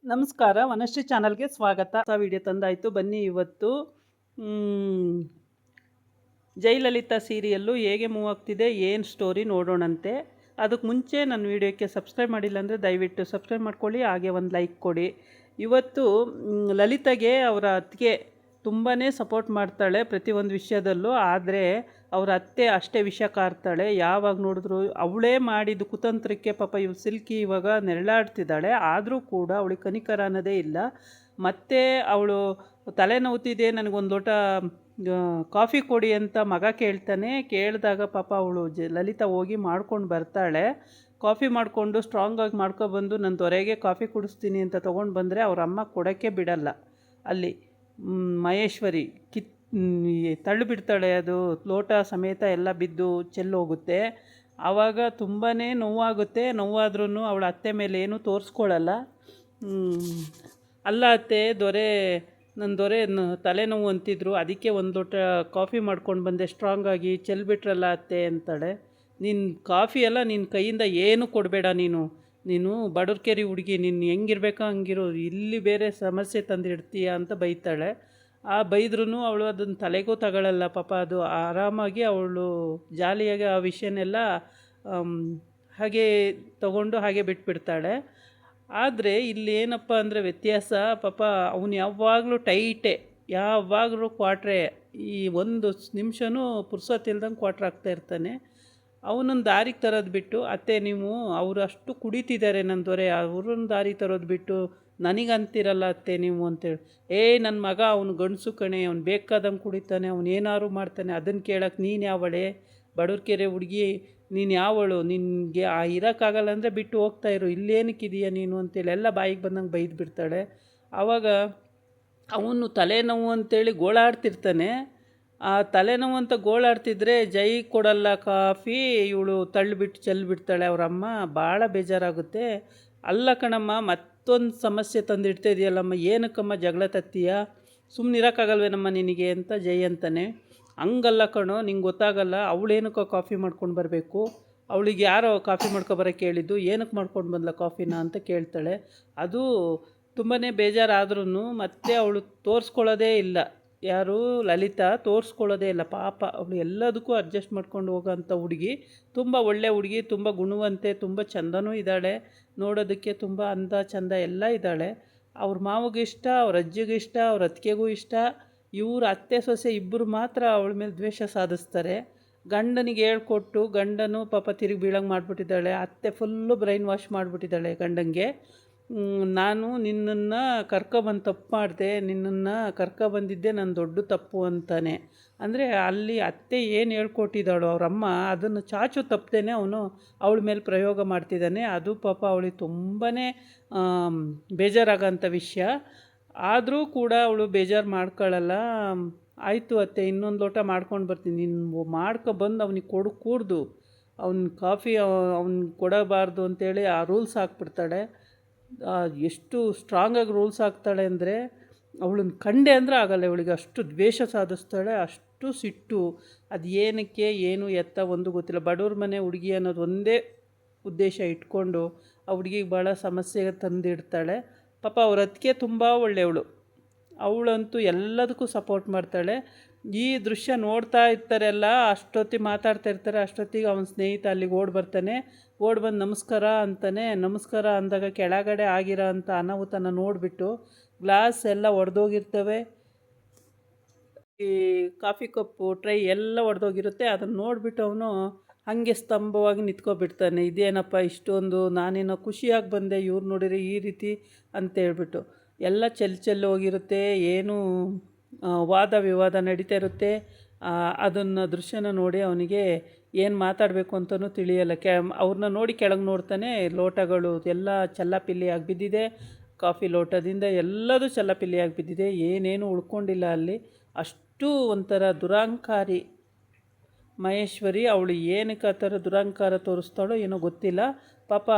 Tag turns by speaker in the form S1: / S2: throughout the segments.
S1: ನಮಸ್ಕಾರ, ವನಶ್ರೀ ಚಾನಲ್ಗೆ ಸ್ವಾಗತ. ವಿಡಿಯೋ ತಂದಾಯಿತು. ಬನ್ನಿ ಇವತ್ತು ಜಯಲಲಿತಾ ಸೀರಿಯಲ್ಲು ಹೇಗೆ ಮೂವ್ ಆಗ್ತಿದೆ, ಏನು ಸ್ಟೋರಿ ನೋಡೋಣಂತೆ. ಅದಕ್ಕೆ ಮುಂಚೆ ನನ್ನ ವಿಡಿಯೋಕ್ಕೆ ಸಬ್ಸ್ಕ್ರೈಬ್ ಮಾಡಿಲ್ಲ ಅಂದರೆ ದಯವಿಟ್ಟು ಸಬ್ಸ್ಕ್ರೈಬ್ ಮಾಡ್ಕೊಳ್ಳಿ, ಹಾಗೆ ಒಂದು ಲೈಕ್ ಕೊಡಿ. ಇವತ್ತು ಲಲಿತಾಗೆ ಅವರ ಅತ್ತಿಗೆ ತುಂಬಾ ಸಪೋರ್ಟ್ ಮಾಡ್ತಾಳೆ ಪ್ರತಿಯೊಂದು ವಿಷಯದಲ್ಲೂ. ಆದರೆ ಅವ್ರ ಅತ್ತೆ ಅಷ್ಟೇ ವಿಷ ಕಾರ್ತಾಳೆ. ಯಾವಾಗ ನೋಡಿದ್ರು ಅವಳೇ ಮಾಡಿದ್ದು ಕುತಂತ್ರಕ್ಕೆ ಪಾಪ ಇವು ಸಿಲ್ಕಿ ಇವಾಗ ನೆರಳಾಡ್ತಿದ್ದಾಳೆ. ಆದರೂ ಕೂಡ ಅವಳಿಗೆ ಕನಿಕರ ಅನ್ನೋದೇ ಇಲ್ಲ. ಮತ್ತು ಅವಳು ತಲೆನೋವ್ತಿದೆ, ನನಗೊಂದು ಲೋಟ ಕಾಫಿ ಕೊಡಿ ಅಂತ ಮಗ ಕೇಳ್ತಾನೆ. ಕೇಳಿದಾಗ ಪಾಪ ಅವಳು ಲಲಿತಾ ಹೋಗಿ ಮಾಡ್ಕೊಂಡು ಬರ್ತಾಳೆ. ಕಾಫಿ ಮಾಡಿಕೊಂಡು ಸ್ಟ್ರಾಂಗಾಗಿ ಮಾಡ್ಕೊಬಂದು ನನ್ನ ದೊರೆಗೆ ಕಾಫಿ ಕುಡಿಸ್ತೀನಿ ಅಂತ ತೊಗೊಂಡು ಬಂದರೆ ಅವ್ರ ಅಮ್ಮ ಕೊಡೋಕ್ಕೆ ಬಿಡಲ್ಲ. ಅಲ್ಲಿ ಮಹೇಶ್ವರಿ ತಳ್ಳಿಬಿಡ್ತಾಳೆ. ಅದು ಲೋಟ ಸಮೇತ ಎಲ್ಲ ಬಿದ್ದು ಚೆಲ್ಲೋಗುತ್ತೆ. ಆವಾಗ ತುಂಬಾ ನೋವಾಗುತ್ತೆ. ನೋವಾದ್ರೂ ಅವಳ ಅತ್ತೆ ಮೇಲೆ ಏನೂ ತೋರಿಸ್ಕೊಳ್ಳಲ್ಲ. ಅಲ್ಲ ಅತ್ತೆ, ನನ್ನ ದೊರೆ ತಲೆನೋವು ಅಂತಿದ್ರು, ಅದಕ್ಕೆ ಒಂದು ಲೋಟ ಕಾಫಿ ಮಾಡ್ಕೊಂಡು ಬಂದೆ ಸ್ಟ್ರಾಂಗಾಗಿ, ಚೆಲ್ಬಿಟ್ರಲ್ಲ ಅತ್ತೆ ಅಂತಾಳೆ. ನಿನ್ನ ಕಾಫಿ ಎಲ್ಲ ನಿನ್ನ ಕೈಯಿಂದ ಏನು ಕೊಡಬೇಡ, ನೀನು ಬಡರ್ಕೆರಿ ಹುಡುಗಿ, ನೀನು ಹೆಂಗಿರ್ಬೇಕೋ ಹಂಗಿರು, ಇಲ್ಲಿ ಬೇರೆ ಸಮಸ್ಯೆ ತಂದಿಡ್ತೀಯ ಅಂತ ಬೈತಾಳೆ. ಬೈದ್ರೂ ಅವಳು ಅದನ್ನು ತಲೆಗೂ ತಗೊಳ್ಳಲ್ಲ ಪಾಪ. ಅದು ಆರಾಮಾಗಿ ಅವಳು ಜಾಲಿಯಾಗಿ ಆ ವಿಷಯನೆಲ್ಲ ಹಾಗೆ ತಗೊಂಡು ಹಾಗೆ ಬಿಟ್ಬಿಡ್ತಾಳೆ. ಆದರೆ ಇಲ್ಲಿ ಏನಪ್ಪ ಅಂದರೆ ವ್ಯತ್ಯಾಸ, ಪಾಪ ಅವನು ಯಾವಾಗಲೂ ಟೈಟೇ, ಯಾವಾಗಲೂ ಕ್ವಾಟ್ರೆ, ಈ ಒಂದು ನಿಮಿಷನೂ ಪುರ್ಸೊತ್ತಿಲ್ದಂಗೆ ಕ್ವಾಟ್ರ್ ಆಗ್ತಾ ಇರ್ತಾನೆ. ಅವನೊಂದು ದಾರಿಗೆ ತರೋದು ಬಿಟ್ಟು, ಅತ್ತೆ ನೀವು ಅವರು ಅಷ್ಟು ಕುಡಿತಿದ್ದಾರೆ ನನ್ನ ದೊರೆ, ಅವ್ರನ್ನ ದಾರಿ ತರೋದು ಬಿಟ್ಟು ನನಗಂತಿರಲ್ಲ ಅತ್ತೆ ನೀವು ಅಂತೇಳಿ. ನನ್ನ ಮಗ ಅವನು ಗಂಡಸು ಕಣೆ, ಅವ್ನು ಬೇಕಾದಂಗೆ ಕುಡಿತಾನೆ, ಅವನು ಏನಾದ್ರು ಮಾಡ್ತಾನೆ, ಅದನ್ನು ಕೇಳೋಕ್ಕೆ ನೀನು ಯಾವಳೆ, ಬಡವ್ರಕೆರೆ ಹುಡುಗಿ ನೀನು ಯಾವಳು, ನಿನಗೆ ಇರೋಕ್ಕಾಗಲ್ಲ ಅಂದರೆ ಬಿಟ್ಟು ಹೋಗ್ತಾಯಿರು, ಇಲ್ಲೇನಕ್ಕಿದೆಯಾ ನೀನು ಅಂತೇಳಿ ಎಲ್ಲ ಬಾಯಿಗೆ ಬಂದಂಗೆ ಬೈದು ಬಿಡ್ತಾಳೆ. ಆವಾಗ ಅವನು ತಲೆನೋವು ಅಂತೇಳಿ ಗೋಳಾಡ್ತಿರ್ತಾನೆ. ಆ ತಲೆನೋವು ಅಂತ ಗೋಳಾಡ್ತಿದ್ರೆ ಜೈ ಕೊಡಲ್ಲ ಕಾಫಿ, ಇವಳು ತಳ್ಳಿಬಿಟ್ಟು ಚೆಲ್ಬಿಡ್ತಾಳೆ. ಅವರಮ್ಮ ಭಾಳ ಬೇಜಾರಾಗುತ್ತೆ. ಅಲ್ಲ ಕಣಮ್ಮ, ಮತ್ತೊಂದು ಸಮಸ್ಯೆ ತಂದಿಡ್ತಾಯಿದೆಯಲ್ಲಮ್ಮ, ಏನಕ್ಕಮ್ಮ ಜಗಳ ತತ್ತೀಯ, ಸುಮ್ಮನೆ ಇರೋಕ್ಕಾಗಲ್ವೇನಮ್ಮ ನಿನಗೆ ಅಂತ ಜೈ ಅಂತಾನೆ. ಹಂಗಲ್ಲ ಕಣೋ, ನಿಂಗೆ ಗೊತ್ತಾಗಲ್ಲ, ಅವಳೇನಕ್ಕೋ ಕಾಫಿ ಮಾಡ್ಕೊಂಡು ಬರಬೇಕು, ಅವಳಿಗೆ ಯಾರೋ ಕಾಫಿ ಮಾಡ್ಕೊಬರೋಕ್ಕೆ ಕೇಳಿದ್ದು, ಏನಕ್ಕೆ ಮಾಡ್ಕೊಂಡು ಬಂದಲ್ಲ ಕಾಫಿನ ಅಂತ ಕೇಳ್ತಾಳೆ. ಅದು ತುಂಬಾ ಬೇಜಾರಾದ್ರೂ ಮತ್ತೆ ಅವಳು ತೋರಿಸ್ಕೊಳ್ಳೋದೇ ಇಲ್ಲ. ಯಾರು ಲಲಿತಾ ತೋರಿಸ್ಕೊಳ್ಳೋದೇ ಇಲ್ಲ ಪಾಪ. ಅವಳು ಎಲ್ಲದಕ್ಕೂ ಅಡ್ಜಸ್ಟ್ ಮಾಡ್ಕೊಂಡು ಹೋಗೋಂಥ ಹುಡುಗಿ, ತುಂಬ ಒಳ್ಳೆ ಹುಡುಗಿ, ತುಂಬ ಗುಣವಂತೆ, ತುಂಬ ಚಂದನೂ ಇದ್ದಾಳೆ, ನೋಡೋದಕ್ಕೆ ತುಂಬ ಅಂದ ಚಂದ ಎಲ್ಲ ಇದ್ದಾಳೆ. ಅವ್ರ ಮಾವಿಗೆ ಇಷ್ಟ, ಅವ್ರ ಅಜ್ಜಿಗೂ ಇಷ್ಟ, ಅವ್ರ ಅತ್ತಿಗೆಗೂ ಇಷ್ಟ. ಇವ್ರ ಅತ್ತೆ ಸೊಸೆ ಇಬ್ಬರು ಮಾತ್ರ ಅವಳ ಮೇಲೆ ದ್ವೇಷ ಸಾಧಿಸ್ತಾರೆ. ಗಂಡನಿಗೆ ಹೇಳ್ಕೊಟ್ಟು ಗಂಡನು ಪಾಪ ತಿರುಗಿ ಬೀಳಂಗೆ ಮಾಡಿಬಿಟ್ಟಿದ್ದಾಳೆ. ಅತ್ತೆ ಫುಲ್ಲು ಬ್ರೈನ್ ವಾಶ್ ಮಾಡಿಬಿಟ್ಟಿದ್ದಾಳೆ ಗಂಡನಿಗೆ. ನಾನು ನಿನ್ನನ್ನು ಕರ್ಕೊಬಂದು ತಪ್ಪು ಮಾಡಿದೆ, ನಿನ್ನನ್ನು ಕರ್ಕೊಬಂದಿದ್ದೆ ನನ್ನ ದೊಡ್ಡ ತಪ್ಪು ಅಂತಾನೆ. ಅಂದರೆ ಅಲ್ಲಿ ಅತ್ತೆ ಏನು ಹೇಳ್ಕೊಟ್ಟಿದ್ದಾಳೋ ಅವರಮ್ಮ, ಅದನ್ನು ಚಾಚು ತಪ್ಪದೇನೆ ಅವನು ಅವಳ ಮೇಲೆ ಪ್ರಯೋಗ ಮಾಡ್ತಿದ್ದಾನೆ. ಅದು ಪಾಪ ಅವಳಿಗೆ ತುಂಬಾ ಬೇಜಾರಾಗೋಂಥ ವಿಷಯ. ಆದರೂ ಕೂಡ ಅವಳು ಬೇಜಾರು ಮಾಡ್ಕೊಳ್ಳಲ್ಲ. ಆಯಿತು ಅತ್ತೆ, ಇನ್ನೊಂದು ಲೋಟ ಮಾಡ್ಕೊಂಡು ಬರ್ತೀನಿ, ನೀನು ಮಾಡ್ಕೊಬಂದು ಅವನಿಗೆ ಕೂಡ್ದು ಅವ್ನ ಕಾಫಿ ಅವ್ನು ಕೊಡಬಾರ್ದು ಅಂತೇಳಿ ಆ ರೂಲ್ಸ್ ಹಾಕ್ಬಿಡ್ತಾಳೆ. ಎಷ್ಟು ಸ್ಟ್ರಾಂಗಾಗಿ ರೂಲ್ಸ್ ಹಾಕ್ತಾಳೆ ಅಂದರೆ, ಅವಳನ್ನ ಕಂಡೆ ಅಂದರೆ ಆಗಲ್ಲ ಇವಳಿಗೆ, ಅಷ್ಟು ದ್ವೇಷ ಸಾಧಿಸ್ತಾಳೆ, ಅಷ್ಟು ಸಿಟ್ಟು. ಅದು ಏನಕ್ಕೆ ಏನು ಎತ್ತ ಒಂದು ಗೊತ್ತಿಲ್ಲ. ಬಡವ್ರ ಮನೆ ಹುಡುಗಿ ಅನ್ನೋದು ಒಂದೇ ಉದ್ದೇಶ ಇಟ್ಕೊಂಡು ಆ ಹುಡುಗಿಗೆ ಭಾಳ ಸಮಸ್ಯೆ ತಂದಿಡ್ತಾಳೆ. ಪಾಪ ಅವ್ರ ಅತ್ತಿಗೆ ತುಂಬ ಒಳ್ಳೆಯವಳು, ಅವಳಂತೂ ಎಲ್ಲದಕ್ಕೂ ಸಪೋರ್ಟ್ ಮಾಡ್ತಾಳೆ. ಈ ದೃಶ್ಯ ನೋಡ್ತಾ ಇರ್ತಾರೆಲ್ಲ, ಅಷ್ಟೊತ್ತಿಗೆ ಮಾತಾಡ್ತಾ ಇರ್ತಾರೆ. ಅಷ್ಟೊತ್ತಿಗೆ ಅವನ ಸ್ನೇಹಿತ ಅಲ್ಲಿಗೆ ಓಡಿ ಬಂದು ನಮಸ್ಕಾರ ಅಂತಾನೆ. ನಮಸ್ಕಾರ ಅಂದಾಗ ಕೆಳಗಡೆ ಆಗಿರೋ ಅಂಥ ಅನಾಹುತನ ನೋಡಿಬಿಟ್ಟು ಗ್ಲಾಸ್ ಎಲ್ಲ ಒಡೆದೋಗಿರ್ತವೆ, ಈ ಕಾಫಿ ಕಪ್ಪು ಟ್ರೈ ಎಲ್ಲ ಒಡೆದೋಗಿರುತ್ತೆ. ಅದನ್ನು ನೋಡಿಬಿಟ್ಟು ಅವನು ಹಾಗೆ ಸ್ತಂಭವಾಗಿ ನಿಂತ್ಕೊಬಿಡ್ತಾನೆ. ಇದೇನಪ್ಪ ಇಷ್ಟೊಂದು, ನಾನೇನೋ ಖುಷಿಯಾಗಿ ಬಂದೆ, ಇವ್ರು ನೋಡಿರಿ ಈ ರೀತಿ ಅಂತೇಳ್ಬಿಟ್ಟು. ಎಲ್ಲ ಚೆಲ್ಲಿ ಹೋಗಿರುತ್ತೆ, ಏನು ವಾದ ವಿವಾದ ನಡೀತಾ ಇರುತ್ತೆ. ಅದನ್ನು ದೃಶ್ಯನ ನೋಡಿ ಅವನಿಗೆ ಏನು ಮಾತಾಡಬೇಕು ಅಂತಲೂ ತಿಳಿಯಲ್ಲ. ಅವ್ರನ್ನ ನೋಡಿ ಕೆಳಗೆ ನೋಡ್ತಾನೆ. ಲೋಟಗಳು ಎಲ್ಲ ಚೆಲ್ಲಾಪಿಲ್ಲಿಯಾಗಿ ಬಿದ್ದಿದೆ, ಕಾಫಿ ಲೋಟದಿಂದ ಎಲ್ಲದೂ ಚೆಲ್ಲಾಪಿಲ್ಲಿಯಾಗಿ ಬಿದ್ದಿದೆ, ಏನೇನು ಉಳ್ಕೊಂಡಿಲ್ಲ ಅಲ್ಲಿ. ಅಷ್ಟು ಒಂಥರ ದುರಹಂಕಾರಿ ಮಹೇಶ್ವರಿ. ಅವಳು ಏನಕ್ಕೆ ಆ ಥರ ದುರಹಂಕಾರ ತೋರಿಸ್ತಾಳೋ ಏನೋ ಗೊತ್ತಿಲ್ಲ. ಪಾಪ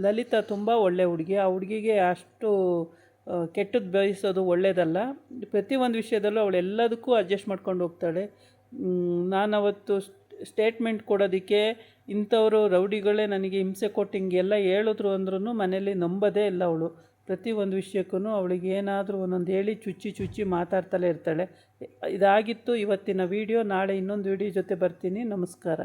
S1: ಲಲಿತಾ ತುಂಬ ಒಳ್ಳೆ ಹುಡುಗಿ. ಆ ಹುಡುಗಿಗೆ ಅಷ್ಟು ಕೆಟ್ಟದ್ದು ಬಯಸೋದು ಒಳ್ಳೆಯದಲ್ಲ. ಪ್ರತಿಯೊಂದು ವಿಷಯದಲ್ಲೂ ಅವಳು ಎಲ್ಲದಕ್ಕೂ ಅಡ್ಜಸ್ಟ್ ಮಾಡ್ಕೊಂಡು ಹೋಗ್ತಾಳೆ. ನಾನವತ್ತು ಸ್ಟೇಟ್ಮೆಂಟ್ ಕೊಡೋದಕ್ಕೆ ಇಂಥವರು ರೌಡಿಗಳೇ ನನಗೆ ಹಿಂಸೆ ಕೊಟ್ಟು ಹಿಂಗೆಲ್ಲ ಹೇಳಿದ್ರು ಅಂದ್ರೂ ಮನೇಲಿ ನಂಬೋದೇ ಇಲ್ಲ ಅವಳು. ಪ್ರತಿಯೊಂದು ವಿಷಯಕ್ಕೂ ಅವಳಿಗೆ ಏನಾದರೂ ಒಂದೊಂದು ಹೇಳಿ ಚುಚ್ಚಿ ಚುಚ್ಚಿ ಮಾತಾಡ್ತಲೇ ಇರ್ತಾಳೆ. ಇದಾಗಿತ್ತು ಇವತ್ತಿನ ವಿಡಿಯೋ. ನಾಳೆ ಇನ್ನೊಂದು ವಿಡಿಯೋ ಜೊತೆ ಬರ್ತೀನಿ. ನಮಸ್ಕಾರ.